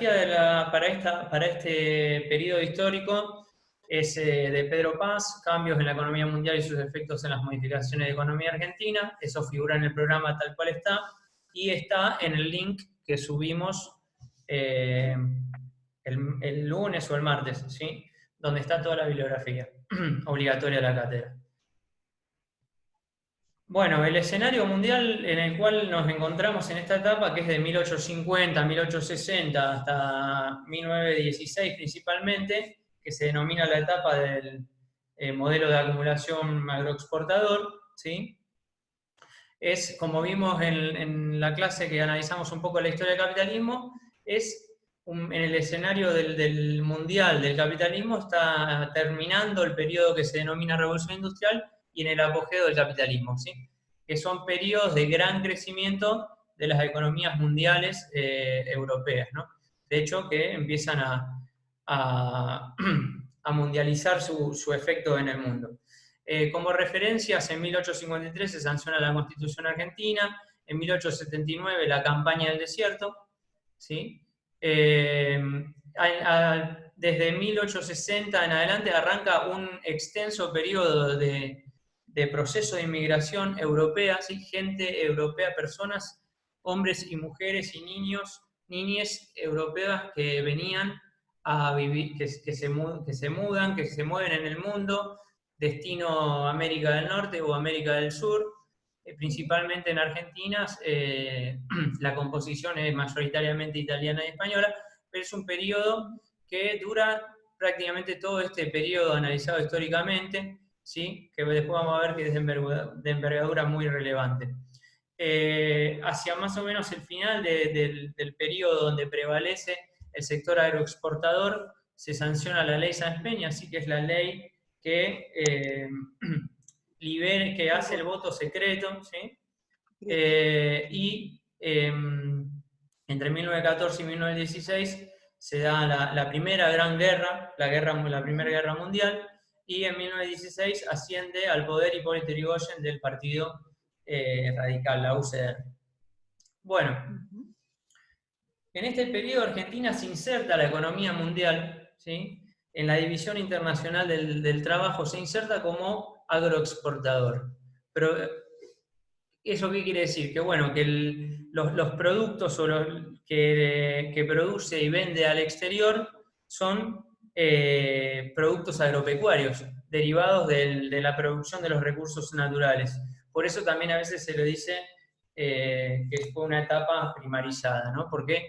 bibliografía para este periodo histórico es de Pedro Paz, Cambios en la economía mundial y sus efectos en las modificaciones de economía argentina. Eso figura en el programa tal cual está, y está en el link que subimos el lunes o el martes, ¿sí? Donde está toda la bibliografía obligatoria de la cátedra. Bueno, el escenario mundial en el cual nos encontramos en esta etapa, que es de 1850, 1860 hasta 1916 principalmente, que se denomina la etapa del modelo de acumulación agroexportador, ¿sí? Es, como vimos en la clase que analizamos un poco la historia del capitalismo, es en el escenario del mundial del capitalismo está terminando el periodo que se denomina Revolución Industrial y en el apogeo del capitalismo, ¿sí? Que son periodos de gran crecimiento de las economías mundiales europeas, ¿no? De hecho, que empiezan a mundializar su efecto en el mundo. Como referencias, en 1853 se sanciona la Constitución Argentina, en 1879 la campaña del desierto, ¿sí? Desde 1860 en adelante arranca un extenso periodo de proceso de inmigración europea, ¿sí? Gente europea, personas, hombres y mujeres y niños, niñes europeas que venían a vivir, que se mudan, que se mueven en el mundo, destino América del Norte o América del Sur, principalmente en Argentina, la composición es mayoritariamente italiana y española, pero es un periodo que dura prácticamente todo este periodo analizado históricamente, ¿sí? Que después vamos a ver que es de envergadura muy relevante. Hacia más o menos el final del periodo donde prevalece el sector agroexportador, se sanciona la ley Sáenz Peña, así que es la ley que que hace el voto secreto, ¿sí? Entre 1914 y 1916 se da la primera gran guerra, la Primera Guerra Mundial, y en 1916 asciende al poder Hipólito Yrigoyen del Partido Radical, la UCR. Bueno, en este periodo Argentina se inserta la economía mundial, ¿sí? En la división internacional del trabajo se inserta como agroexportador. Pero, ¿eso qué quiere decir? Que bueno, que los productos que produce y vende al exterior son productos agropecuarios, derivados de la producción de los recursos naturales. Por eso también a veces se le dice que fue una etapa primarizada, ¿no? Porque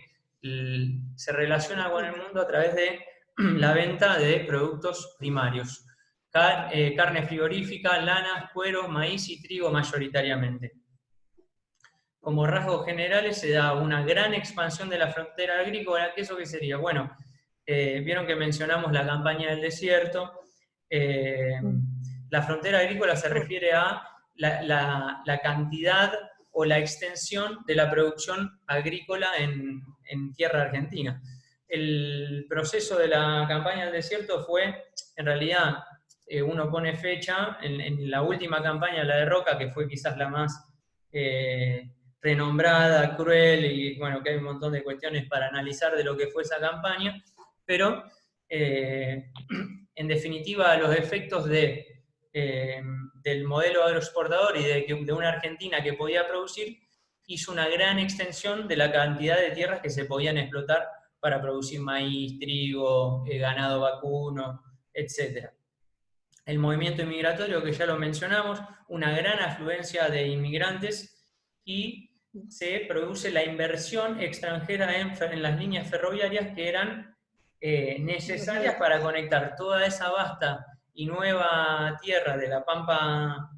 se relaciona con el mundo a través de la venta de productos primarios. Carne frigorífica, lana, cuero, maíz y trigo mayoritariamente. Como rasgos generales se da una gran expansión de la frontera agrícola. ¿Eso qué sería? Bueno, vieron que mencionamos la campaña del desierto. La frontera agrícola se refiere a la cantidad o la extensión de la producción agrícola en tierra argentina. El proceso de la campaña del desierto fue, en realidad, uno pone fecha, en la última campaña, la de Roca, que fue quizás la más renombrada, cruel, y bueno, que hay un montón de cuestiones para analizar de lo que fue esa campaña, pero en definitiva los efectos del modelo agroexportador y de una Argentina que podía producir, hizo una gran extensión de la cantidad de tierras que se podían explotar para producir maíz, trigo, ganado vacuno, etc. El movimiento inmigratorio, que ya lo mencionamos, una gran afluencia de inmigrantes, y se produce la inversión extranjera en las líneas ferroviarias que eran necesarias para conectar toda esa vasta y nueva tierra de la pampa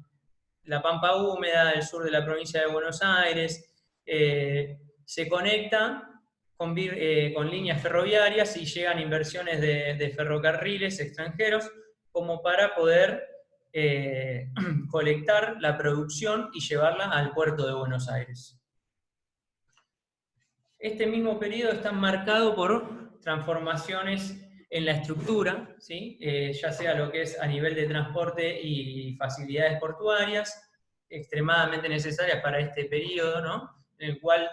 húmeda del sur de la provincia de Buenos Aires. Se conecta con líneas ferroviarias y llegan inversiones de ferrocarriles extranjeros como para poder colectar la producción y llevarla al puerto de Buenos Aires. Este mismo periodo está marcado por transformaciones en la estructura, ¿sí? Ya sea lo que es a nivel de transporte y facilidades portuarias, extremadamente necesarias para este periodo, ¿no? En el cual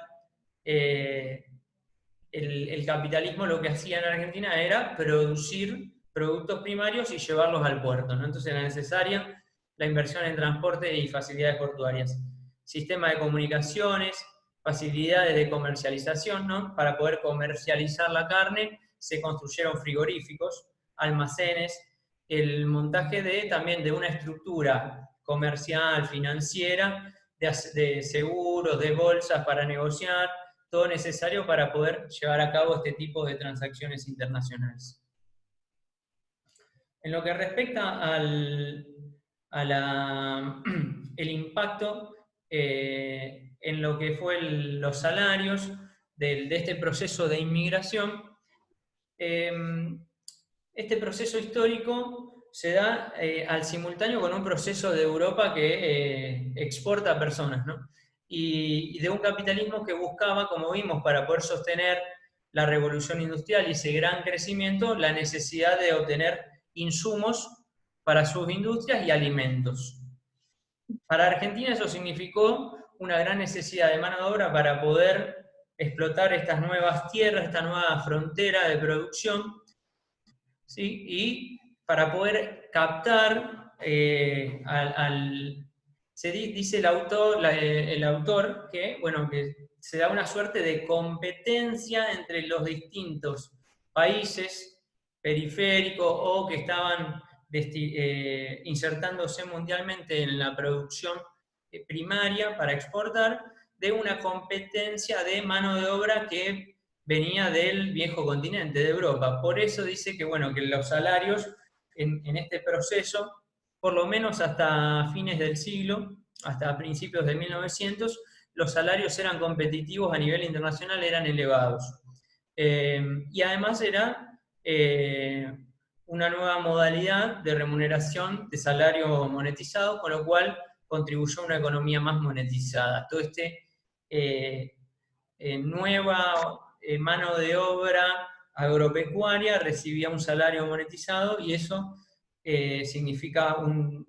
el capitalismo lo que hacía en Argentina era producir productos primarios y llevarlos al puerto, ¿no? Entonces era necesaria la inversión en transporte y facilidades portuarias. Sistema de comunicaciones, facilidades de comercialización, ¿no? Para poder comercializar la carne se construyeron frigoríficos, almacenes, el montaje también de una estructura comercial, financiera, de seguros, de bolsas para negociar, todo necesario para poder llevar a cabo este tipo de transacciones internacionales. En lo que respecta el impacto en lo que fue los salarios de este proceso de inmigración, este proceso histórico se da al simultáneo con un proceso de Europa que exporta personas, ¿no? Y de un capitalismo que buscaba, como vimos, para poder sostener la revolución industrial y ese gran crecimiento, la necesidad de obtener insumos para sus industrias y alimentos. Para Argentina eso significó una gran necesidad de mano de obra para poder explotar estas nuevas tierras, esta nueva frontera de producción, ¿sí? Y para poder captar dice el autor que, bueno, que se da una suerte de competencia entre los distintos países periféricos o que estaban insertándose mundialmente en la producción primaria para exportar, de una competencia de mano de obra que venía del viejo continente, de Europa. Por eso dice que, bueno, que los salarios en este proceso, por lo menos hasta fines del siglo, hasta principios de 1900, los salarios eran competitivos a nivel internacional, eran elevados. Y además era una nueva modalidad de remuneración de salario monetizado, con lo cual contribuyó a una economía más monetizada. Todo nueva mano de obra agropecuaria recibía un salario monetizado y eso significa un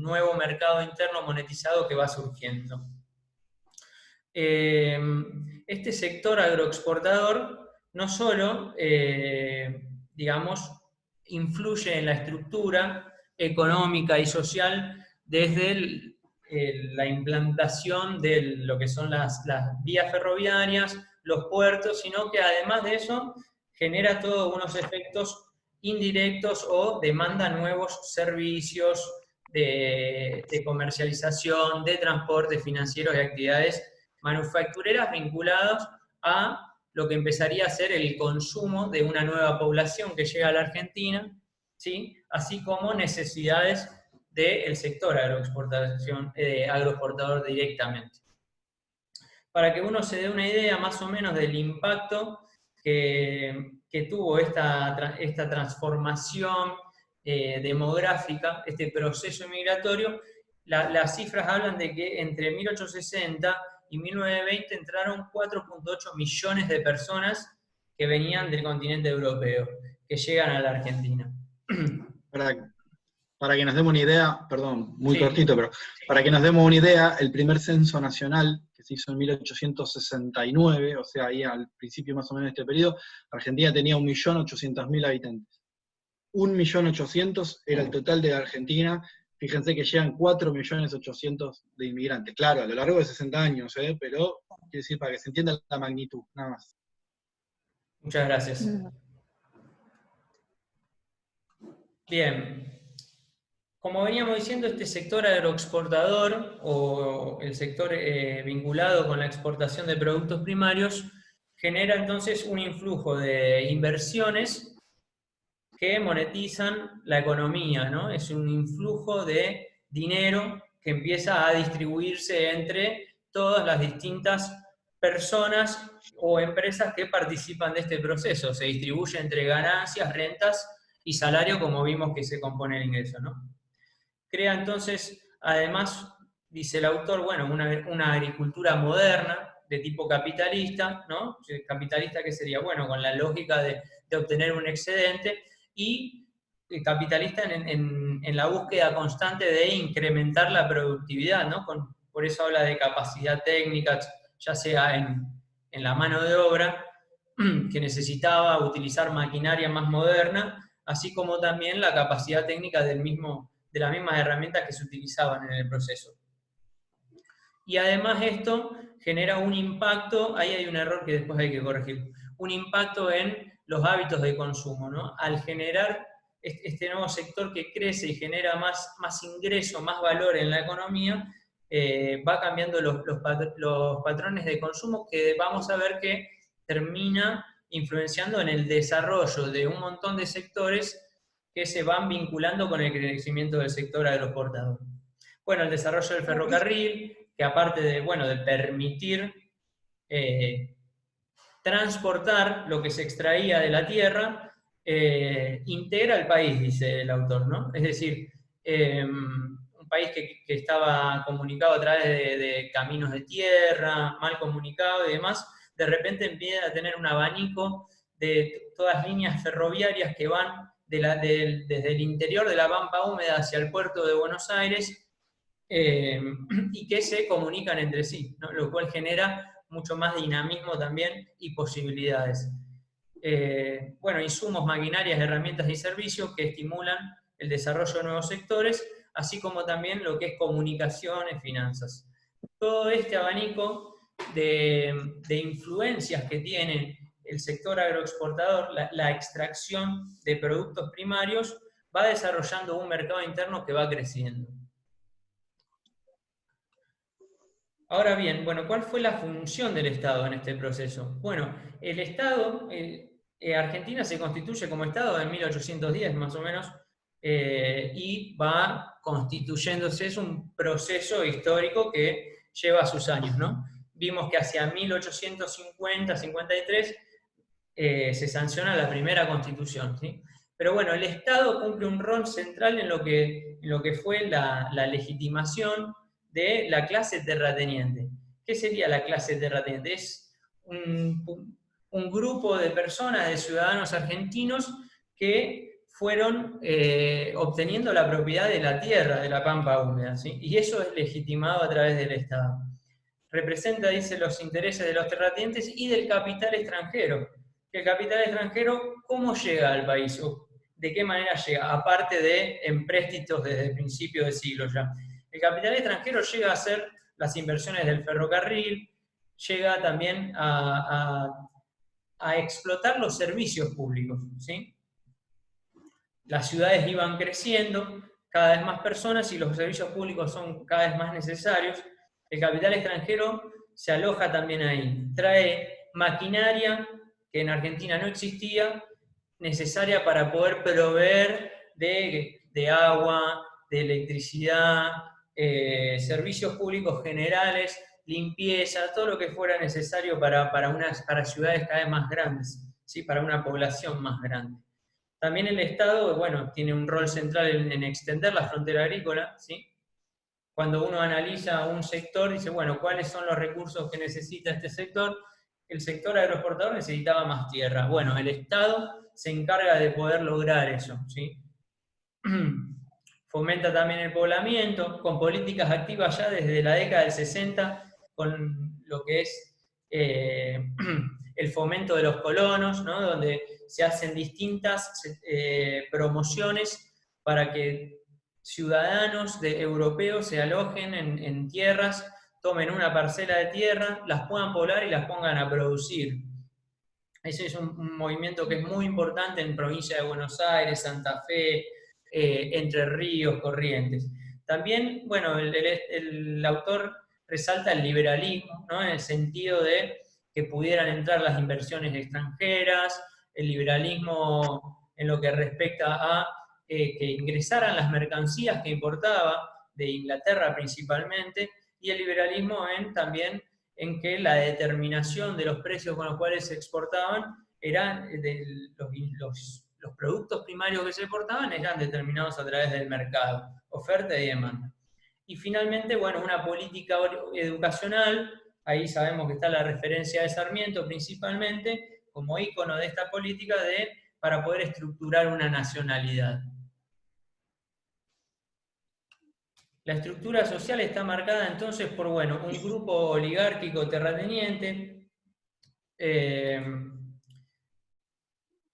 nuevo mercado interno monetizado que va surgiendo. Este sector agroexportador no solo, digamos, influye en la estructura económica y social desde la implantación de lo que son las vías ferroviarias, los puertos, sino que además de eso genera todos unos efectos indirectos o demanda nuevos servicios de comercialización, de transporte financieros y actividades manufactureras vinculados a lo que empezaría a ser el consumo de una nueva población que llega a la Argentina, ¿sí? Así como necesidades del sector agroexportador directamente. Para que uno se dé una idea más o menos del impacto que tuvo esta transformación demográfica, este proceso migratorio, las cifras hablan de que entre 1860 y 1920 entraron 4.8 millones de personas que venían del continente europeo, que llegan a la Argentina. Para que nos demos una idea, perdón, muy cortito, pero para que nos demos una idea, el primer censo nacional que se hizo en 1869, o sea, ahí al principio más o menos de este periodo, Argentina tenía 1.800.000 habitantes. 1.800.000 era el total de Argentina. Fíjense que llegan 4.800.000 de inmigrantes. Claro, a lo largo de 60 años, pero quiero decir para que se entienda la magnitud, nada más. Muchas gracias. Bien. Como veníamos diciendo, este sector agroexportador, o el sector vinculado con la exportación de productos primarios, genera entonces un influjo de inversiones que monetizan la economía, ¿no? Es un influjo de dinero que empieza a distribuirse entre todas las distintas personas o empresas que participan de este proceso. Se distribuye entre ganancias, rentas y salario, como vimos que se compone el ingreso, ¿no? Crea entonces, además, dice el autor, bueno, una agricultura moderna, de tipo capitalista, ¿no? Capitalista que sería, bueno, con la lógica de obtener un excedente, y capitalista en la búsqueda constante de incrementar la productividad, ¿no? Por eso habla de capacidad técnica, ya sea en la mano de obra, que necesitaba utilizar maquinaria más moderna, así como también la capacidad técnica de las mismas herramientas que se utilizaban en el proceso. Y además esto genera un impacto, ahí hay un error que después hay que corregir, un impacto en los hábitos de consumo, ¿no? Al generar este nuevo sector que crece y genera más ingreso, más valor en la economía, va cambiando los patrones de consumo que vamos a ver que termina influenciando en el desarrollo de un montón de sectores que se van vinculando con el crecimiento del sector agroexportador. Bueno, el desarrollo del ferrocarril, que aparte de, bueno, de permitir transportar lo que se extraía de la tierra, integra el país, dice el autor, ¿no? Es decir, un país que estaba comunicado a través de caminos de tierra, mal comunicado y demás, de repente empieza a tener un abanico de todas líneas ferroviarias que van desde el interior de la Pampa Húmeda hacia el puerto de Buenos Aires, y que se comunican entre sí, ¿no? Lo cual genera mucho más dinamismo también y posibilidades. Bueno, insumos, maquinarias, herramientas y servicios que estimulan el desarrollo de nuevos sectores, así como también lo que es comunicaciones, finanzas. Todo este abanico de influencias que tiene el sector agroexportador, la extracción de productos primarios, va desarrollando un mercado interno que va creciendo. Ahora bien, bueno, ¿cuál fue la función del Estado en este proceso? Bueno, el Estado, Argentina se constituye como Estado en 1810 más o menos, y va constituyéndose, es un proceso histórico que lleva sus años, ¿no? Vimos que hacia 1850-53 se sanciona la primera Constitución, ¿sí? Pero bueno, el Estado cumple un rol central en lo que fue la legitimación de la clase terrateniente. ¿Qué sería la clase terrateniente? Es un grupo de personas, de ciudadanos argentinos, que fueron obteniendo la propiedad de la tierra, de la Pampa Húmeda, ¿sí? Y eso es legitimado a través del Estado. Representa, dice, los intereses de los terratenientes y del capital extranjero. El capital extranjero, ¿cómo llega al país? ¿O de qué manera llega? Aparte de empréstitos desde el principio del siglo ya. El capital extranjero llega a hacer las inversiones del ferrocarril, llega también a explotar los servicios públicos, ¿sí? Las ciudades iban creciendo, cada vez más personas y los servicios públicos son cada vez más necesarios. El capital extranjero se aloja también ahí, trae maquinaria que en Argentina no existía, necesaria para poder proveer de agua, de electricidad, servicios públicos generales, limpieza, todo lo que fuera necesario para ciudades cada vez más grandes, ¿sí? Para una población más grande. También el Estado, bueno, tiene un rol central en extender la frontera agrícola, ¿sí? Cuando uno analiza un sector, dice, bueno, ¿cuáles son los recursos que necesita este sector? El sector agroexportador necesitaba más tierra. Bueno, el Estado se encarga de poder lograr eso, ¿sí? Fomenta también el poblamiento, con políticas activas ya desde la década del 60, con lo que es el fomento de los colonos, ¿no? Donde se hacen distintas promociones para que ciudadanos europeos se alojen en tierras, tomen una parcela de tierra, las puedan poblar y las pongan a producir. Ese es un movimiento que es muy importante en provincia de Buenos Aires, Santa Fe, Entre Ríos, Corrientes. También, bueno, el autor resalta el liberalismo, ¿no? En el sentido de que pudieran entrar las inversiones extranjeras, el liberalismo en lo que respecta a que ingresaran las mercancías que importaba de Inglaterra principalmente, y el liberalismo también en que la determinación de los precios con los cuales se exportaban eran los productos primarios que se exportaban eran determinados a través del mercado, oferta y demanda. Y finalmente, bueno, una política educacional, ahí sabemos que está la referencia de Sarmiento principalmente, como ícono de esta política para poder estructurar una nacionalidad. La estructura social está marcada entonces por, bueno, un grupo oligárquico terrateniente,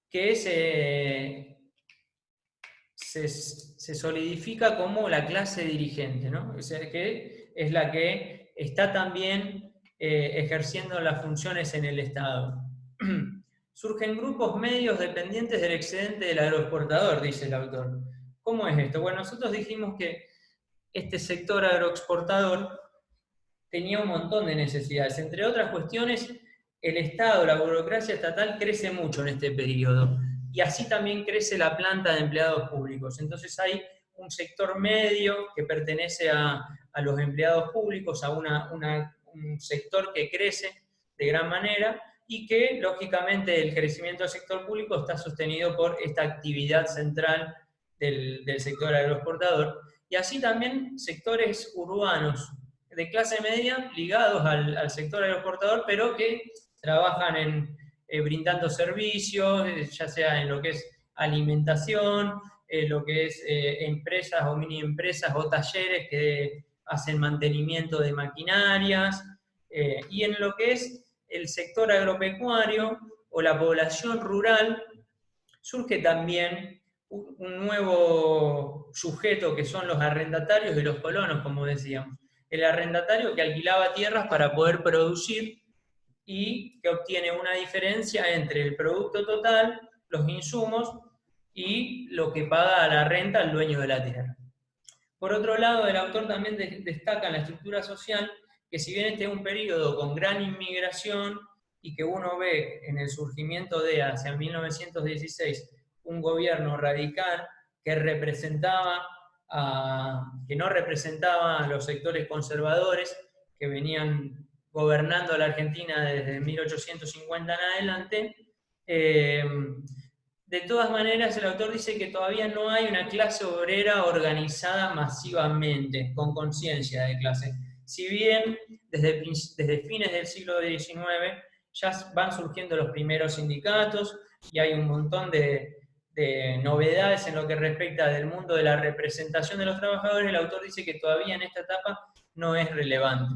que se solidifica como la clase dirigente, ¿no? O sea, que es la que está también ejerciendo las funciones en el Estado. Surgen grupos medios dependientes del excedente del agroexportador, dice el autor. ¿Cómo es esto? Bueno, nosotros dijimos que este sector agroexportador tenía un montón de necesidades. Entre otras cuestiones, el Estado, la burocracia estatal crece mucho en este periodo. Y así también crece la planta de empleados públicos. Entonces hay un sector medio que pertenece a los empleados públicos, a un sector que crece de gran manera y que, lógicamente, el crecimiento del sector público está sostenido por esta actividad central del sector agroexportador. Y así también sectores urbanos de clase media ligados al sector agroexportador, pero que trabajan brindando servicios, ya sea en lo que es alimentación, lo que es empresas o mini empresas o talleres que hacen mantenimiento de maquinarias, y en lo que es el sector agropecuario o la población rural, surge también un nuevo sujeto que son los arrendatarios y los colonos, como decíamos. El arrendatario que alquilaba tierras para poder producir y que obtiene una diferencia entre el producto total, los insumos y lo que paga a la renta el dueño de la tierra. Por otro lado, el autor también destaca en la estructura social que si bien este es un periodo con gran inmigración y que uno ve en el surgimiento de hacia 1916 un gobierno radical que no representaba a los sectores conservadores que venían gobernando la Argentina desde 1850 en adelante, de todas maneras, el autor dice que todavía no hay una clase obrera organizada masivamente, con conciencia de clase. Si bien desde fines del siglo XIX ya van surgiendo los primeros sindicatos y hay un montón de novedades en lo que respecta del mundo de la representación de los trabajadores, el autor dice que todavía en esta etapa no es relevante.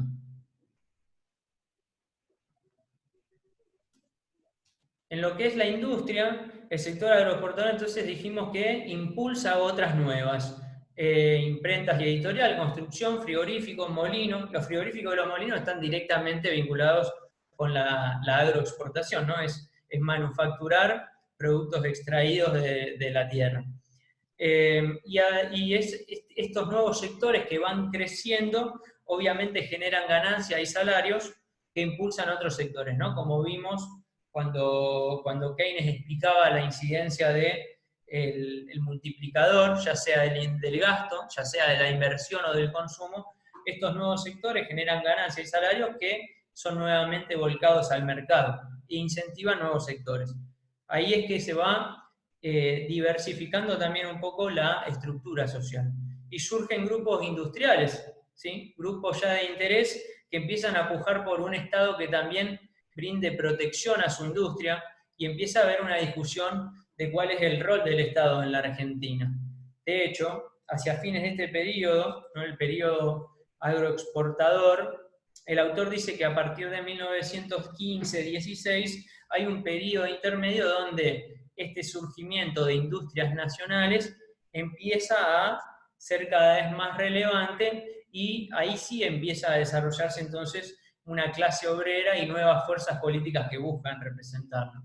En lo que es la industria, el sector agroexportador, entonces dijimos que impulsa otras nuevas. Imprentas y editorial, construcción, frigoríficos, molinos. Los frigoríficos y los molinos están directamente vinculados con la agroexportación, ¿no? Es manufacturar productos extraídos de la tierra. Estos nuevos sectores que van creciendo, obviamente generan ganancias y salarios que impulsan otros sectores, ¿no? Como vimos cuando Keynes explicaba la incidencia del multiplicador, ya sea del gasto, ya sea de la inversión o del consumo, estos nuevos sectores generan ganancias y salarios que son nuevamente volcados al mercado e incentivan nuevos sectores. Ahí es que se va diversificando también un poco la estructura social. Y surgen grupos industriales, ¿sí? Grupos ya de interés que empiezan a pujar por un Estado que también brinde protección a su industria y empieza a haber una discusión de cuál es el rol del Estado en la Argentina. De hecho, hacia fines de este periodo, ¿no? El periodo agroexportador, el autor dice que a partir de 1915-16 hay un periodo intermedio donde este surgimiento de industrias nacionales empieza a ser cada vez más relevante y ahí sí empieza a desarrollarse entonces una clase obrera y nuevas fuerzas políticas que buscan representarlo.